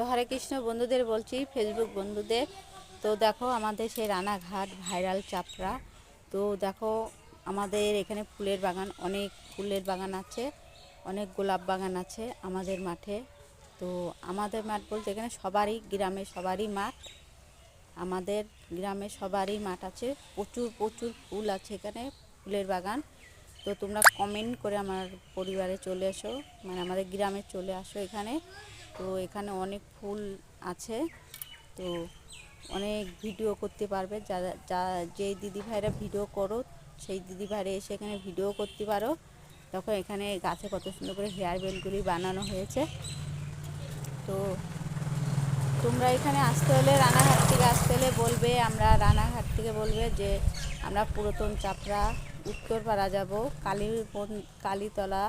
তো হরে কৃষ্ণ বন্ধুদের বলছি, ফেসবুক বন্ধুদের। তো দেখো আমাদের সেই রানাঘাট ভাইরাল চাপড়া। তো দেখো আমাদের এখানে ফুলের বাগান, অনেক ফুলের বাগান আছে, অনেক গোলাপ বাগান আছে আমাদের মাঠে। তো আমাদের মাঠ বলতে এখানে সবারই, গ্রামে সবারই মাঠ, আমাদের গ্রামে সবারই মাঠ আছে, প্রচুর প্রচুর ফুল আছে এখানে, ফুলের বাগান। তো তোমরা কমেন্ট করে আমার পরিবারে চলে এসো, মানে আমাদের গ্রামে চলে আসো এখানে। তো এখানে অনেক ফুল আছে, তো অনেক ভিডিও করতে পারবে। যারা যেই দিদিভাইরা ভিডিও করো, সেই দিদিভাইরা এসে এখানে ভিডিও করতে পারো। তখন এখানে গাছে কত সুন্দর করে হেয়ার বেলগুলি বানানো হয়েছে। তো তোমরা এখানে আসতে হলে, রানাঘাট থেকে আসতে হলে বলবে, আমরা রানাঘাট থেকে বলবে যে আমরা পুরাতন চাপড়া উত্তরপাড়া যাব, কালীতলা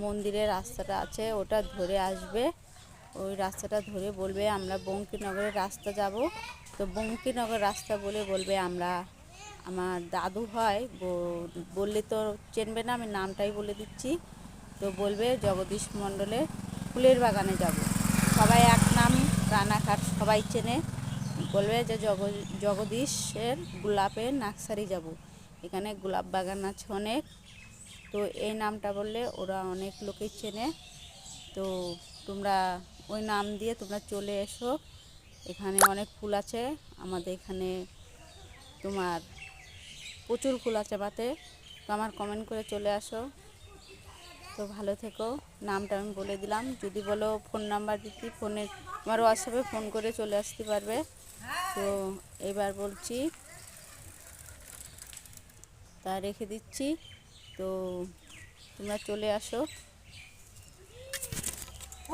মন্দিরের রাস্তাটা আছে, ওটা ধরে আসবে। ওই রাস্তাটা ধরে বলবে আমরা বঙ্কিমনগরের রাস্তা যাব। তো বঙ্কিমনগর রাস্তা বলে বলবে আমরা, আমার দাদু হয়, বললে তো চেনবে না, আমি নামটাই বলে দিচ্ছি। তো বলবে জগদীশ মণ্ডলের ফুলের বাগানে যাব। সবাই এক নাম, রানাঘাট সবাই চেনে। বলবে যে জগদীশের গোলাপের নার্সারি যাব, এখানে গোলাপ বাগান আছে অনেক। তো এই নামটা বললে ওরা অনেক লোকেই চেনে। তো তোমরা ওই নাম দিয়ে তোমরা চলে এসো, এখানে অনেক ফুল আছে আমাদের এখানে, তোমার প্রচুর ফুল আছে মাঠে। তো আমার কমেন্ট করে চলে আসো। তো ভালো থেকো। নামটা আমি বলে দিলাম, যদি বলো ফোন নাম্বার দিতে, ফোনে আমার হোয়াটসঅ্যাপে ফোন করে চলে আসতে পারবে। তো এবার বলছি, তা রেখে দিচ্ছি। তো তোমরা চলে আসো।